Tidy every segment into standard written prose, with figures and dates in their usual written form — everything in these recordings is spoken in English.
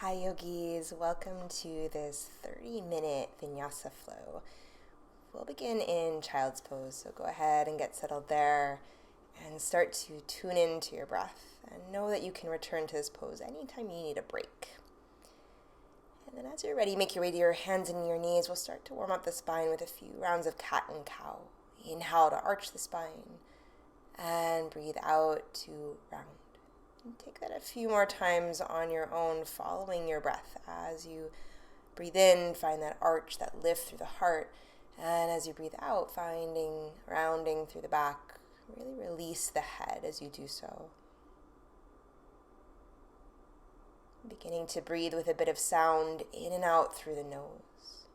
Hi yogis, welcome to this 30-minute Vinyasa Flow. We'll begin in child's pose, so go ahead and get settled there and start to tune into your breath and know that you can return to this pose anytime you need a break. And then as you're ready, make your way to your hands and your knees. We'll start to warm up the spine with a few rounds of cat and cow. Inhale to arch the spine and breathe out to round. And take that a few more times on your own, following your breath. As you breathe in, find that arch, that lift through the heart. And as you breathe out, finding rounding through the back. Really release the head as you do so. Beginning to breathe with a bit of sound in and out through the nose.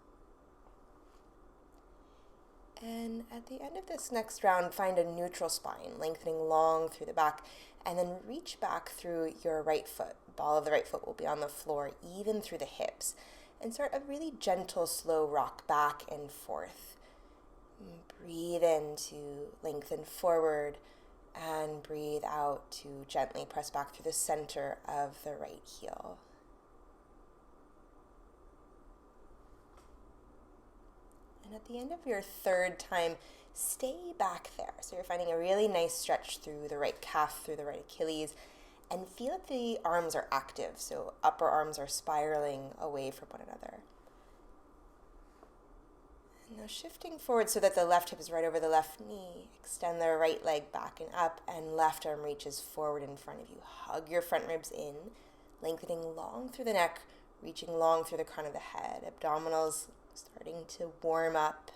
And at the end of this next round, find a neutral spine, lengthening long through the back, and then reach back through your right foot. Ball of the right foot will be on the floor, even through the hips, and start a really gentle, slow rock back and forth. Breathe in to lengthen forward, and breathe out to gently press back through the center of the right heel. And at the end of your third time, stay back there. So you're finding a really nice stretch through the right calf, through the right Achilles, and feel that the arms are active. So upper arms are spiraling away from one another. And now shifting forward so that the left hip is right over the left knee. Extend the right leg back and up, and left arm reaches forward in front of you. Hug your front ribs in, lengthening long through the neck, reaching long through the crown of the head. Abdominals starting to warm up.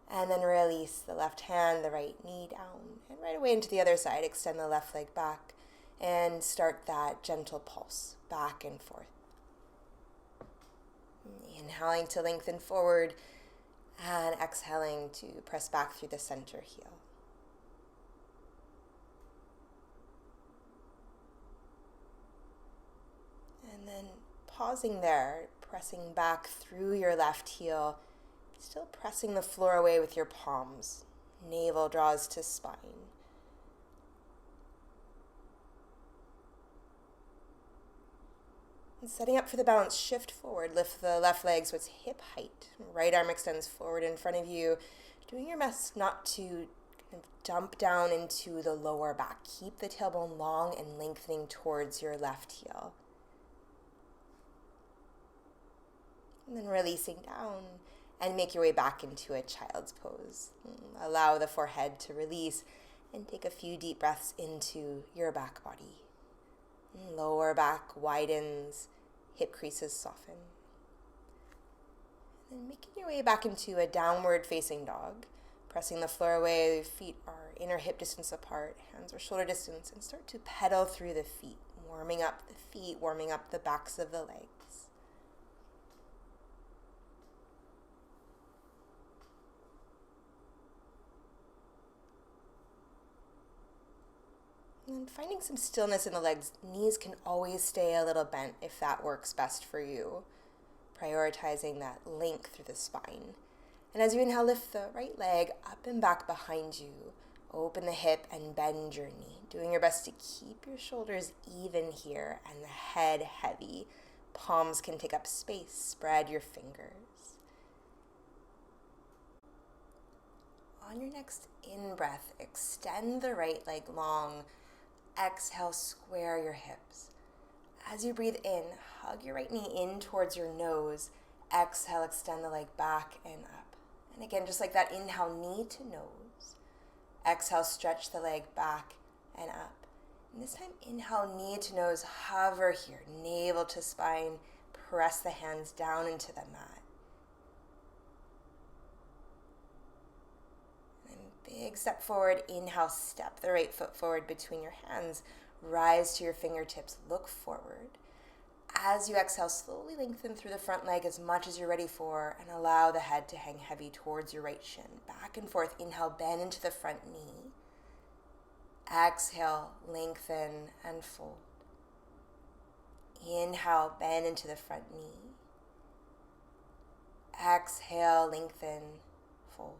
And then release the left hand, the right knee down, and right away into the other side. Extend the left leg back and start that gentle pulse back and forth. Inhaling to lengthen forward and exhaling to press back through the center heel. And then pausing there, pressing back through your left heel, still pressing the floor away with your palms. Navel draws to spine. And setting up for the balance, shift forward. Lift the left leg so it's hip height. Right arm extends forward in front of you. Doing your best not to kind of dump down into the lower back. Keep the tailbone long and lengthening towards your left heel. And then releasing down. And make your way back into a child's pose. Allow the forehead to release and take a few deep breaths into your back body. Lower back widens, hip creases soften. And then making your way back into a downward facing dog. Pressing the floor away, feet are inner hip distance apart, hands are shoulder distance, and start to pedal through the feet, warming up the feet, warming up the backs of the legs. And finding some stillness in the legs. Knees can always stay a little bent if that works best for you. Prioritizing that length through the spine. And as you inhale, lift the right leg up and back behind you. Open the hip and bend your knee. Doing your best to keep your shoulders even here and the head heavy. Palms can take up space. Spread your fingers. On your next in-breath, extend the right leg long. Exhale, square your hips. As you breathe in, hug your right knee in towards your nose. Exhale, extend the leg back and up. And again, just like that, inhale, knee to nose. Exhale, stretch the leg back and up. And this time, inhale, knee to nose, hover here, navel to spine, press the hands down into the mat. Big step forward, inhale, step the right foot forward between your hands, rise to your fingertips, look forward. As you exhale, slowly lengthen through the front leg as much as you're ready for, and allow the head to hang heavy towards your right shin. Back and forth, inhale, bend into the front knee. Exhale, lengthen and fold. Inhale, bend into the front knee. Exhale, lengthen, fold.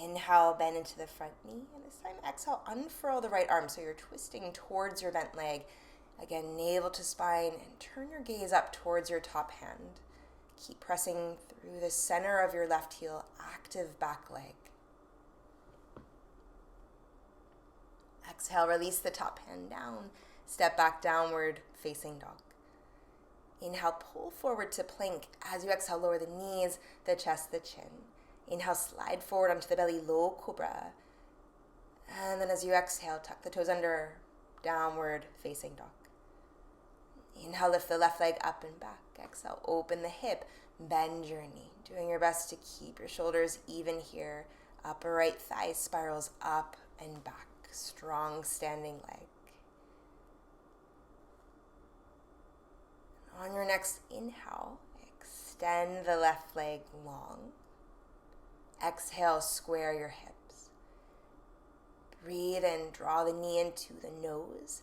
Inhale, bend into the front knee, and this time exhale, unfurl the right arm so you're twisting towards your bent leg, Again, navel to spine, and turn your gaze up towards your top hand. Keep pressing through the center of your left heel, active back leg. Exhale, release the top hand down. Step back, downward facing dog. Inhale, pull forward to plank. As you exhale, lower the knees, the chest, the chin. Inhale, slide forward onto the belly, low cobra. And then as you exhale, tuck the toes under, downward facing dog. Inhale, lift the left leg up and back. Exhale, open the hip, bend your knee. Doing your best to keep your shoulders even here. Upper right thigh spirals up and back. Strong standing leg. On your next inhale, extend the left leg long. Exhale, square your hips. Breathe in, draw the knee into the nose.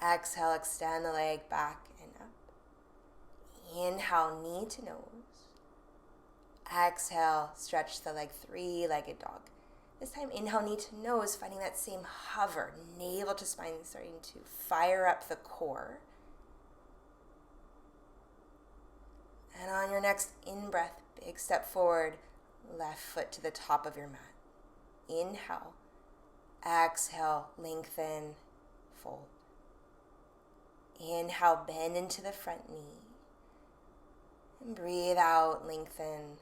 Exhale, extend the leg back and up. Inhale, knee to nose. Exhale, stretch the leg, three-legged dog. This time, inhale, knee to nose, finding that same hover, navel to spine, starting to fire up the core. And on your next in-breath, big step forward, left foot to the top of your mat. Inhale, exhale, lengthen, fold. Inhale, bend into the front knee. And breathe out, lengthen,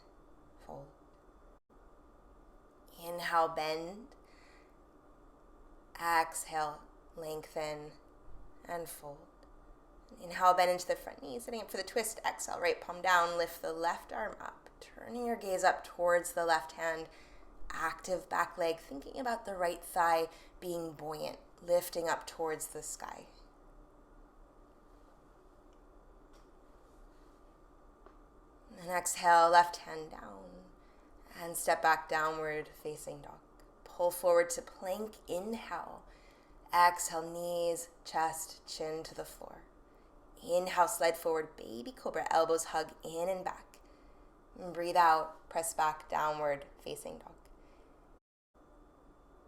fold. Inhale, bend. Exhale, lengthen, and fold. Inhale, bend into the front knee, setting up for the twist. Exhale, right palm down, lift the left arm up, turning your gaze up towards the left hand. Active back leg, thinking about the right thigh being buoyant, lifting up towards the sky. And exhale, left hand down, and step back, downward facing dog. Pull forward to plank, inhale. Exhale, knees, chest, chin to the floor. Inhale, slide forward, baby cobra, elbows hug in and back. And breathe out, press back, downward facing dog.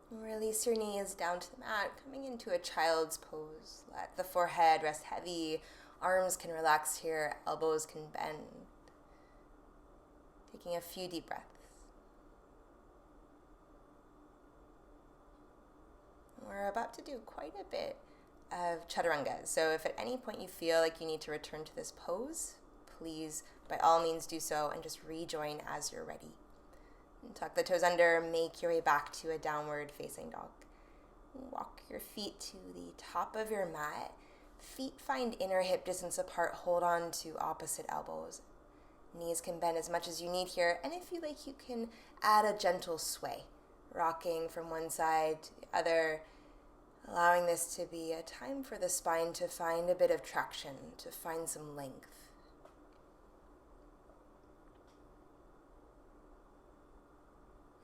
Release your knees down to the mat, coming into a child's pose. Let the forehead rest heavy. Arms can relax here, elbows can bend. Taking a few deep breaths. We're about to do quite a bit of chaturanga. So if at any point you feel like you need to return to this pose, please, by all means, do so and just rejoin as you're ready. And tuck the toes under, make your way back to a downward facing dog. Walk your feet to the top of your mat. Feet find inner hip distance apart. Hold on to opposite elbows. Knees can bend as much as you need here. And if you like, you can add a gentle sway, rocking from one side to the other, allowing this to be a time for the spine to find a bit of traction, to find some length.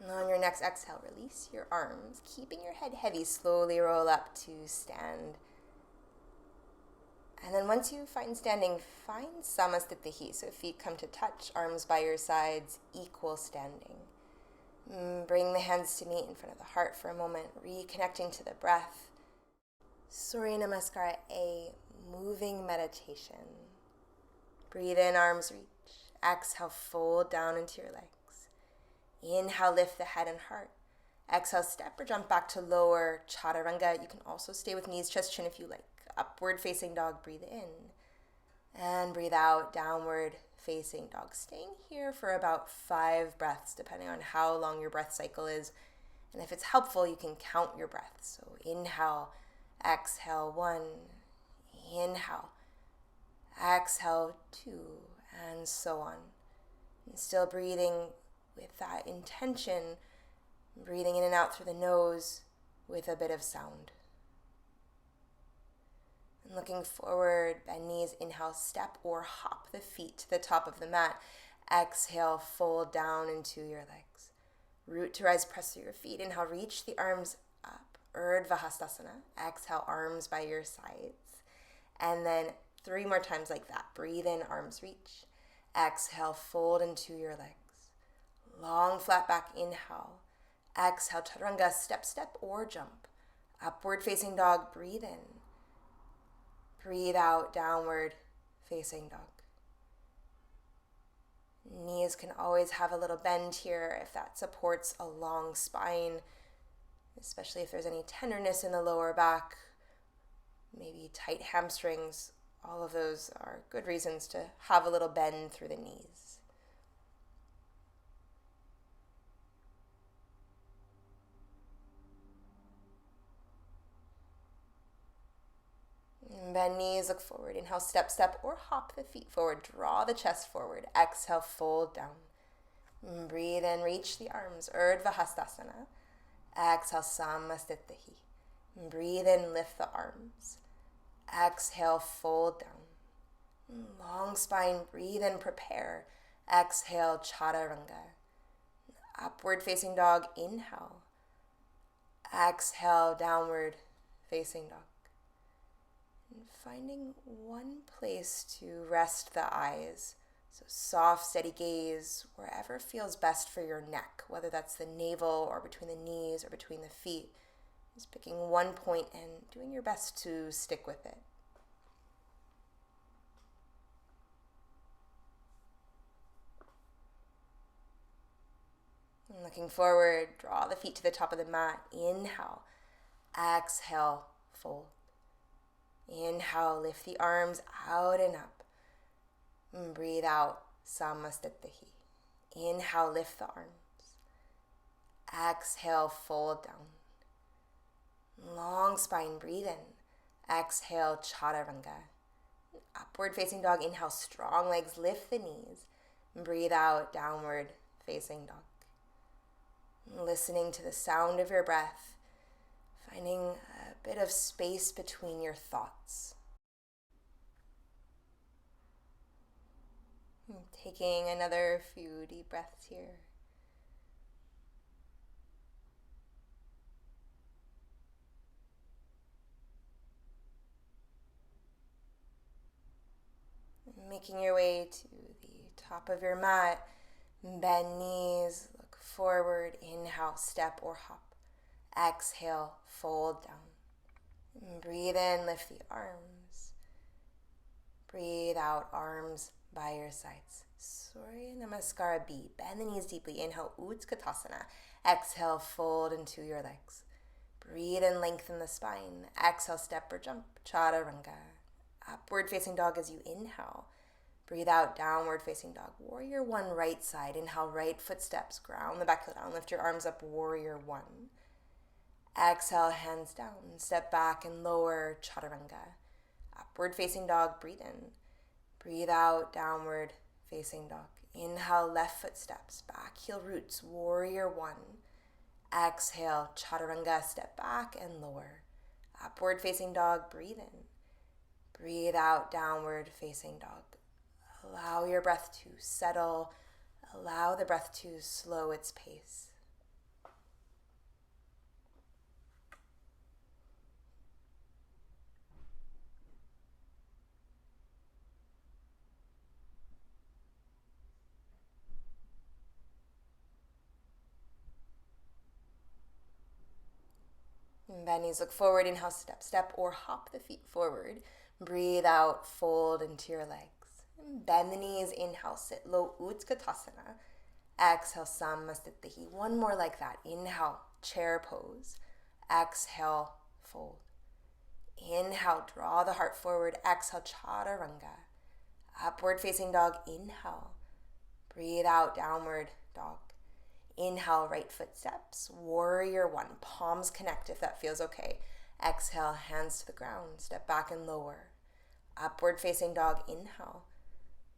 And on your next exhale, release your arms, keeping your head heavy, slowly roll up to stand. And then once you find standing, find Samasthiti. So feet come to touch, arms by your sides, equal standing. Bring the hands to meet in front of the heart for a moment, reconnecting to the breath. Surya Namaskara, a moving meditation. Breathe in, arms reach. Exhale, fold down into your legs. Inhale, lift the head and heart. Exhale, step or jump back to lower chaturanga. You can also stay with knees, chest, chin if you like. Upward facing dog, breathe in. And breathe out, downward facing dog. Staying here for about 5 breaths, depending on how long your breath cycle is. And if it's helpful, you can count your breaths. So inhale, exhale, 1. Inhale, exhale, 2, and so on. And still breathing with that intention, breathing in and out through the nose with a bit of sound. And looking forward, bend knees, inhale, step or hop the feet to the top of the mat. Exhale, fold down into your legs. Root to rise, press through your feet. Inhale, reach the arms up, Urdhva Hastasana. Exhale, arms by your sides. And then 3 more times like that. Breathe in, arms reach. Exhale, fold into your legs. Long flat back, inhale. Exhale, chaturanga, step, step or jump. Upward facing dog, breathe in. Breathe out, downward facing dog. Knees can always have a little bend here if that supports a long spine, especially if there's any tenderness in the lower back, maybe tight hamstrings. All of those are good reasons to have a little bend through the knees. Bend knees, look forward. Inhale, step, step, or hop the feet forward. Draw the chest forward. Exhale, fold down. Breathe in, reach the arms. Urdhva Hastasana. Exhale, Samastitihi. Breathe in, lift the arms. Exhale, fold down. Long spine, breathe in, prepare. Exhale, Chaturanga. Upward facing dog, inhale. Exhale, downward facing dog. And finding one place to rest the eyes. So soft, steady gaze, wherever feels best for your neck, whether that's the navel or between the knees or between the feet. Just picking one point and doing your best to stick with it. And looking forward, draw the feet to the top of the mat. Inhale, exhale, fold. Inhale, lift the arms out and up. And breathe out, Samastitihi. Inhale, lift the arms. Exhale, fold down. Long spine, breathe in. Exhale, Chaturanga. Upward facing dog, inhale, strong legs, lift the knees. Breathe out, downward facing dog. Listening to the sound of your breath, finding a bit of space between your thoughts. Taking another few deep breaths here. Making your way to the top of your mat, bend knees, look forward, inhale, step or hop. Exhale, fold down. Breathe in, lift the arms. Breathe out, arms by your sides. Surya Namaskara B. Bend the knees deeply. Inhale, Utkatasana. Exhale, fold into your legs. Breathe and lengthen the spine. Exhale, step or jump. Chaturanga. Upward facing dog as you inhale. Breathe out, downward facing dog. Warrior one, right side. Inhale, right foot steps. Ground the back heel down. Lift your arms up, warrior one. Exhale, hands down. Step back and lower, Chaturanga. Upward facing dog, breathe in. Breathe out, downward facing dog. Inhale, left foot steps. Back heel roots, warrior one. Exhale, Chaturanga, step back and lower. Upward facing dog, breathe in. Breathe out, downward facing dog. Allow your breath to settle. Allow the breath to slow its pace. Bend knees, look forward, inhale, step, step, or hop the feet forward. Breathe out, fold into your legs. Bend the knees, inhale, sit low, Utkatasana. Exhale, Samastitihi. One more like that. Inhale, chair pose. Exhale, fold. Inhale, draw the heart forward. Exhale, Chaturanga. Upward facing dog, inhale. Breathe out, downward dog. Inhale, right foot steps. Warrior one. Palms connect if that feels okay. Exhale, hands to the ground. Step back and lower. Upward facing dog, inhale.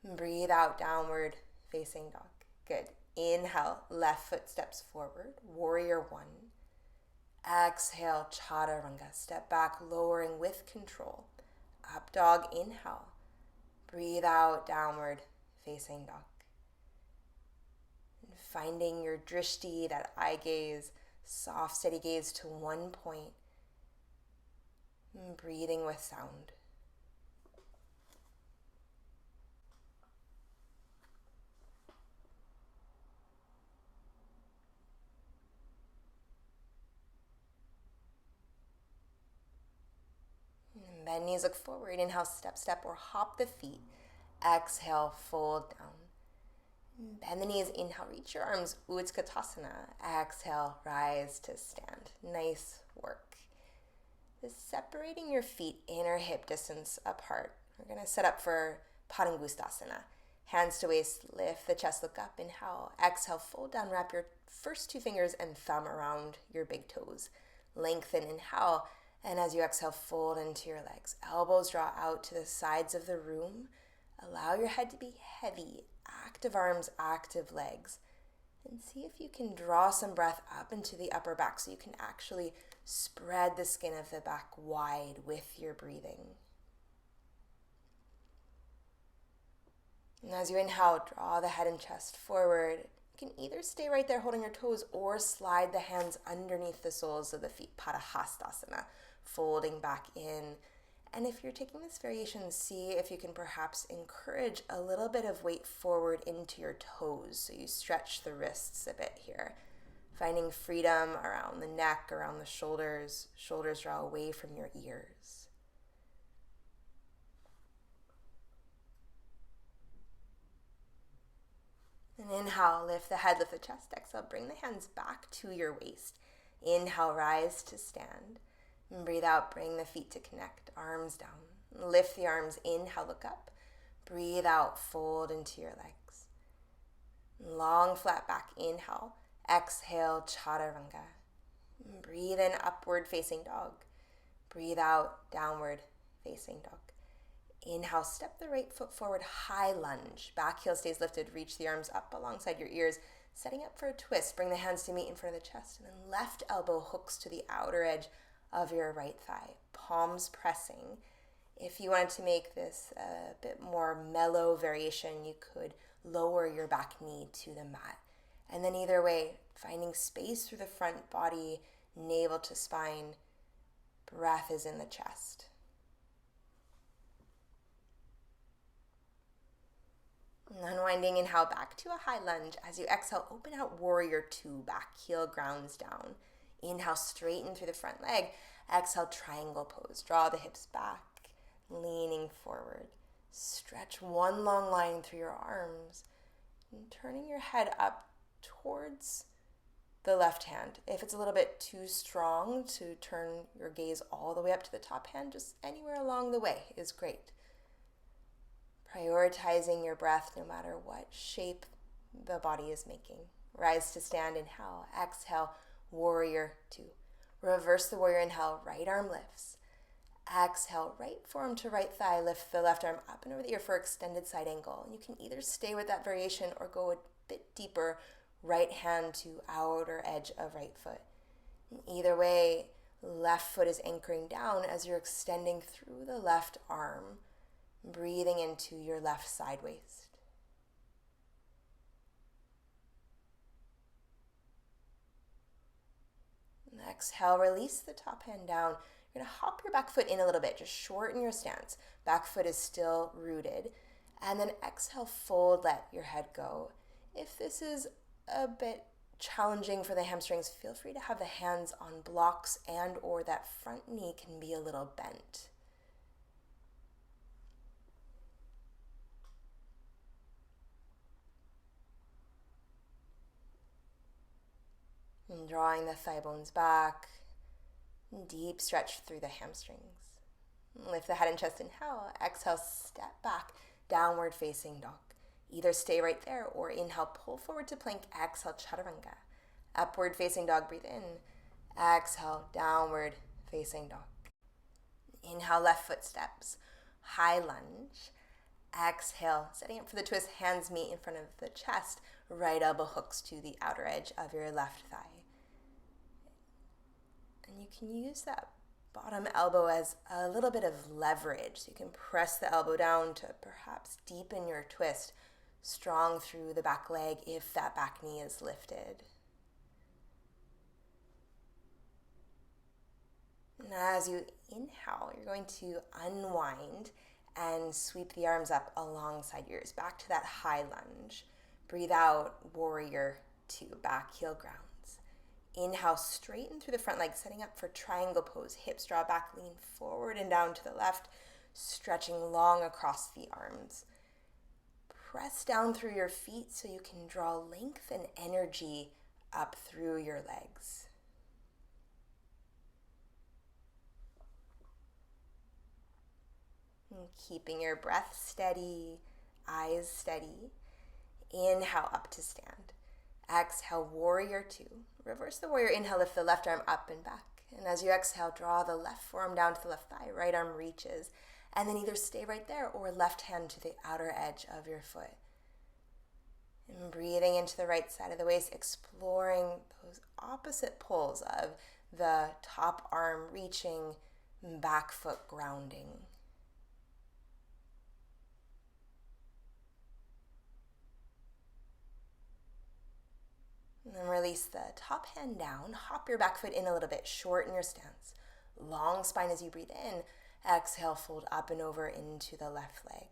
Breathe out, downward facing dog. Good. Inhale, left foot steps forward. Warrior one. Exhale, Chaturanga. Step back, lowering with control. Up dog, inhale. Breathe out, downward facing dog. And finding your drishti, that eye gaze, soft, steady gaze to one point. And breathing with sound. Bend knees, look forward. Inhale, step, step, or hop the feet. Exhale, fold down. Bend the knees. Inhale, reach your arms. Utkatasana. Exhale, rise to stand. Nice work. Just separating your feet inner hip distance apart. We're going to set up for Padangustasana. Hands to waist, lift the chest, look up. Inhale, exhale, fold down. Wrap your first two fingers and thumb around your big toes. Lengthen, inhale. And as you exhale, fold into your legs. Elbows draw out to the sides of the room. Allow your head to be heavy. Active arms, active legs. And see if you can draw some breath up into the upper back so you can actually spread the skin of the back wide with your breathing. And as you inhale, draw the head and chest forward. You can either stay right there holding your toes or slide the hands underneath the soles of the feet, Padahastasana, folding back in. And if you're taking this variation, see if you can perhaps encourage a little bit of weight forward into your toes. So you stretch the wrists a bit here. Finding freedom around the neck, around the shoulders. Shoulders draw away from your ears. And inhale, lift the head, lift the chest. Exhale, bring the hands back to your waist. Inhale, rise to stand. And breathe out, bring the feet to connect, arms down. Lift the arms, inhale, look up. Breathe out, fold into your legs. Long, flat back, inhale. Exhale, chaturanga. Breathe in, upward facing dog. Breathe out, downward facing dog. Inhale, step the right foot forward, high lunge. Back heel stays lifted, reach the arms up alongside your ears. Setting up for a twist, bring the hands to meet in front of the chest. And then left elbow hooks to the outer edge of your right thigh, palms pressing. If you wanted to make this a bit more mellow variation, you could lower your back knee to the mat. And then either way, finding space through the front body, navel to spine, breath is in the chest. And unwinding, inhale back to a high lunge. As you exhale, open out warrior two, back heel grounds down. Inhale, straighten through the front leg. Exhale, triangle pose. Draw the hips back, leaning forward. Stretch one long line through your arms. And turning your head up towards the left hand. If it's a little bit too strong to turn your gaze all the way up to the top hand, just anywhere along the way is great. Prioritizing your breath no matter what shape the body is making. Rise to stand, inhale, exhale, warrior two. Reverse the warrior, inhale, right arm lifts. Exhale, right forearm to right thigh, lift the left arm up and over the ear for extended side angle. And you can either stay with that variation or go a bit deeper, right hand to outer edge of right foot. And either way, left foot is anchoring down as you're extending through the left arm, breathing into your left side waist. Exhale, release the top hand down. You're going to hop your back foot in a little bit. Just shorten your stance. Back foot is still rooted. And then exhale, fold, let your head go. If this is a bit challenging for the hamstrings, feel free to have the hands on blocks and or that front knee can be a little bent. And drawing the thigh bones back, deep stretch through the hamstrings. Lift the head and chest, inhale, exhale, step back, downward facing dog. Either stay right there or inhale, pull forward to plank, exhale, chaturanga. Upward facing dog, breathe in, exhale, downward facing dog. Inhale, left foot steps, high lunge. Exhale, setting up for the twist, hands meet in front of the chest, right elbow hooks to the outer edge of your left thigh. And you can use that bottom elbow as a little bit of leverage. So you can press the elbow down to perhaps deepen your twist, strong through the back leg if that back knee is lifted. And as you inhale, you're going to unwind and sweep the arms up alongside yours, back to that high lunge. Breathe out, warrior two, back heel grounds. Inhale, straighten through the front leg, setting up for triangle pose. Hips draw back, lean forward and down to the left, stretching long across the arms. Press down through your feet so you can draw length and energy up through your legs. And keeping your breath steady, eyes steady. Inhale, up to stand. Exhale, warrior two. Reverse the warrior. Inhale, lift the left arm up and back. And as you exhale, draw the left forearm down to the left thigh. Right arm reaches. And then either stay right there or left hand to the outer edge of your foot. And breathing into the right side of the waist, exploring those opposite poles of the top arm reaching, back foot grounding. And then release the top hand down. Hop your back foot in a little bit. Shorten your stance. Long spine as you breathe in. Exhale, fold up and over into the left leg.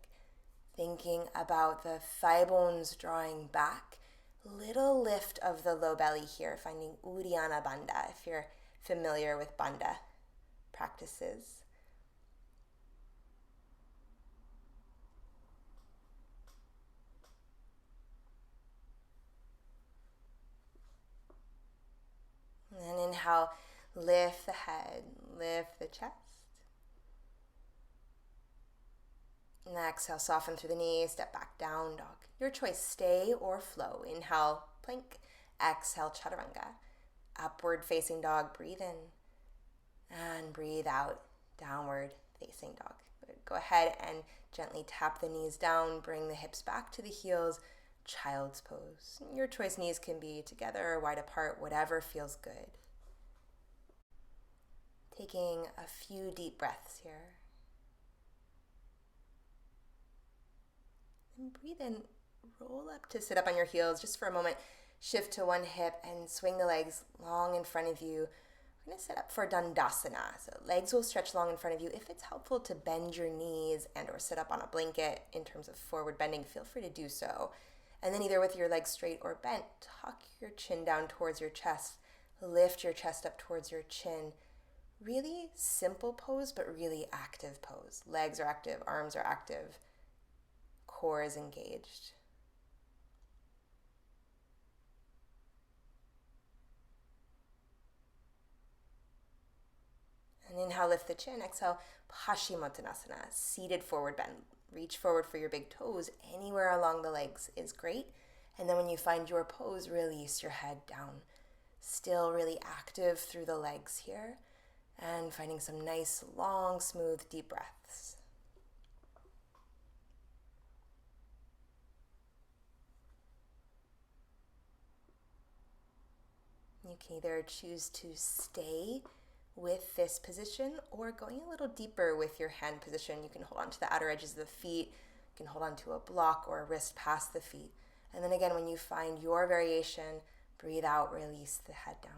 Thinking about the thigh bones drawing back. Little lift of the low belly here. Finding Uddiyana Bandha if you're familiar with Bandha practices. And then inhale, lift the head, lift the chest. And exhale, soften through the knees, step back, down dog. Your choice, stay or flow. Inhale, plank. Exhale, chaturanga. Upward facing dog, breathe in. And breathe out, downward facing dog. Go ahead and gently tap the knees down, bring the hips back to the heels, child's pose. Your choice, knees can be together or wide apart, whatever feels good. Taking a few deep breaths here. And breathe in, roll up to sit up on your heels just for a moment. Shift to one hip and swing the legs long in front of you. We're going to set up for Dandasana. So legs will stretch long in front of you. If it's helpful to bend your knees and or sit up on a blanket in terms of forward bending, feel free to do so. And then either with your legs straight or bent, tuck your chin down towards your chest. Lift your chest up towards your chin. Really simple pose, but really active pose. Legs are active, arms are active, core is engaged. And inhale, lift the chin. Exhale, Paschimottanasana, seated forward bend. Reach forward for your big toes. Anywhere along the legs is great. And then when you find your pose, release your head down. Still really active through the legs here. And finding some nice, long, smooth, deep breaths. You can either choose to stay with this position or going a little deeper with your hand position. You can hold on to the outer edges of the feet. You can hold on to a block or a wrist past the feet. And then again, when you find your variation, breathe out, release the head down.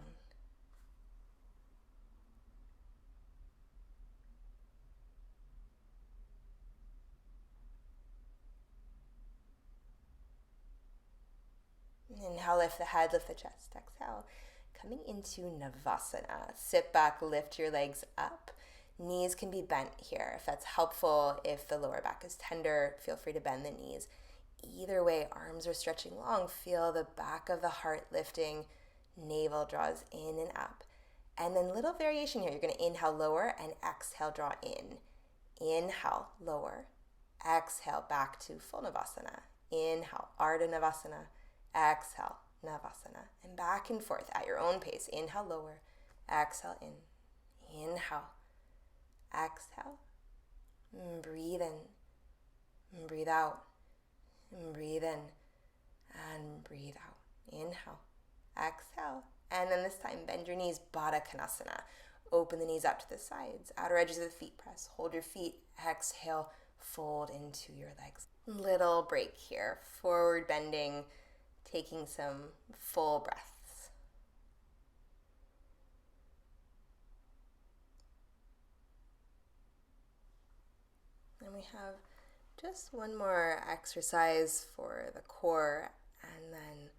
Inhale, lift the head, lift the chest. Exhale, coming into Navasana. Sit back, lift your legs up. Knees can be bent here if that's helpful. If the lower back is tender, feel free to bend the knees. Either way, arms are stretching long. Feel the back of the heart lifting. Navel draws in and up. And then little variation here. You're going to inhale, lower, and exhale, draw in. Inhale, lower. Exhale, back to full Navasana. Inhale, Ardha Navasana. Exhale, Navasana. And back and forth at your own pace. Inhale, lower. Exhale, in. Inhale. Exhale. Breathe in. Breathe out. Breathe in. And breathe out. Inhale. Exhale. And then this time, bend your knees, Baddha Konasana. Open the knees out to the sides. Outer edges of the feet press. Hold your feet. Exhale. Fold into your legs. Little break here. Forward bending. Taking some full breaths. And we have just one more exercise for the core, and then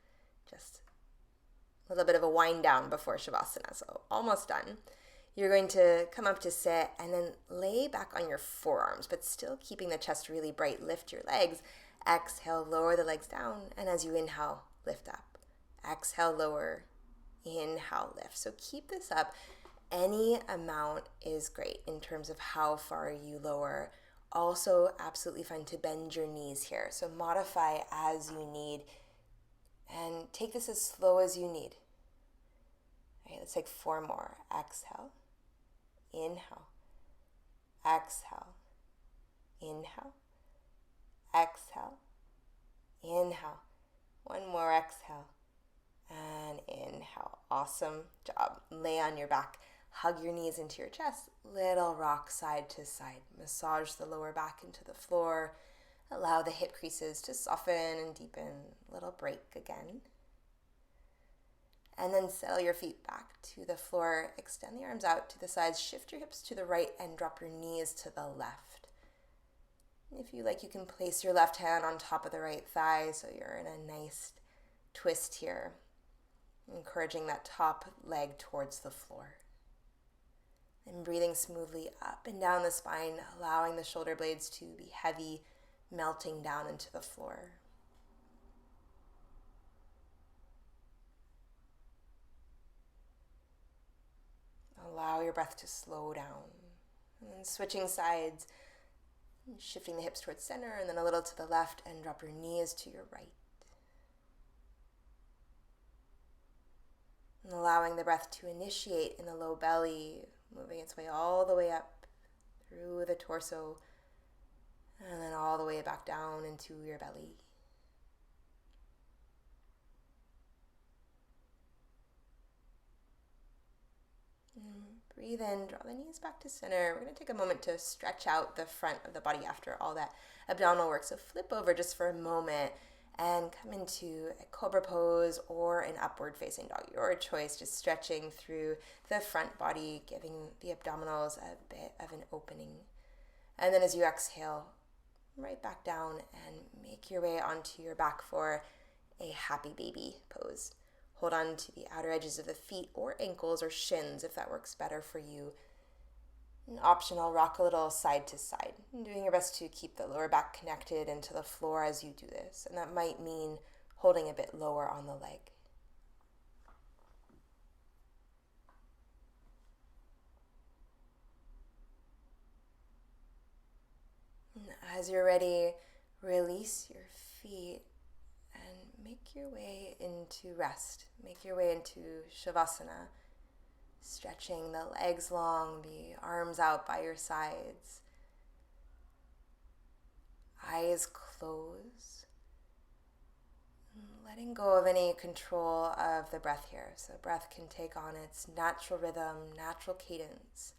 just A little bit of a wind down before Shavasana, so almost done. You're going to come up to sit and then lay back on your forearms, but still keeping the chest really bright. Lift your legs. Exhale, lower the legs down, and as you inhale, lift up. Exhale, lower. Inhale, lift. So keep this up. Any amount is great in terms of how far you lower. Also, absolutely fine to bend your knees here. So modify as you need and take this as slow as you need. All right, let's take 4 more. Exhale, inhale, exhale, inhale, exhale, inhale. 1 more exhale and inhale. Awesome job. Lay on your back. Hug your knees into your chest. Little rock side to side. Massage the lower back into the floor. Allow the hip creases to soften and deepen. Little break again. And then settle your feet back to the floor. Extend the arms out to the sides. Shift your hips to the right and drop your knees to the left. If you like, you can place your left hand on top of the right thigh so you're in a nice twist here, encouraging that top leg towards the floor. And breathing smoothly up and down the spine, allowing the shoulder blades to be heavy, melting down into the floor. Allow your breath to slow down. And then switching sides, shifting the hips towards center and then a little to the left, and drop your knees to your right. And allowing the breath to initiate in the low belly, moving its way all the way up through the torso, and then all the way back down into your belly. Breathe in, draw the knees back to center. We're going to take a moment to stretch out the front of the body after all that abdominal work. So flip over just for a moment and come into a cobra pose or an upward facing dog. Your choice, just stretching through the front body, giving the abdominals a bit of an opening. And then as you exhale, right back down and make your way onto your back for a happy baby pose. Hold on to the outer edges of the feet or ankles or shins if that works better for you. And optional, rock a little side to side. And doing your best to keep the lower back connected into the floor as you do this. And that might mean holding a bit lower on the leg. And as you're ready, release your feet and make your way into rest. Make your way into Shavasana. Stretching the legs long, the arms out by your sides. Eyes closed. Letting go of any control of the breath here. So breath can take on its natural rhythm, natural cadence.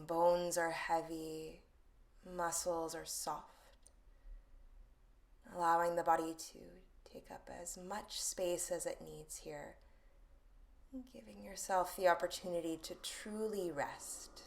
Bones are heavy, muscles are soft. Allowing the body to take up as much space as it needs here. Giving yourself the opportunity to truly rest.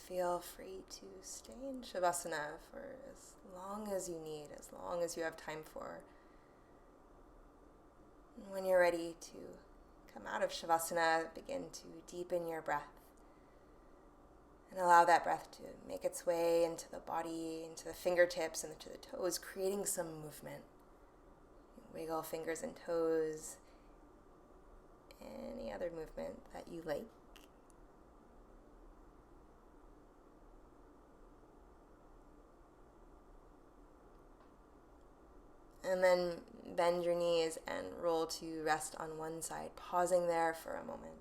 Feel free to stay in Shavasana for as long as you need, as long as you have time for. And when you're ready to come out of Shavasana, begin to deepen your breath. And allow that breath to make its way into the body, into the fingertips and to the toes, creating some movement. Wiggle fingers and toes. Any other movement that you like. And then bend your knees and roll to rest on one side, pausing there for a moment.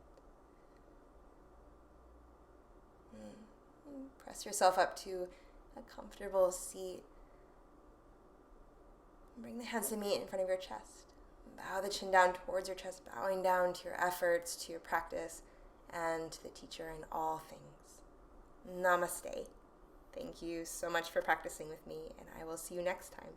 Press yourself up to a comfortable seat. Bring the hands to meet in front of your chest. Bow the chin down towards your chest, bowing down to your efforts, to your practice, and to the teacher in all things. Namaste. Thank you so much for practicing with me, and I will see you next time.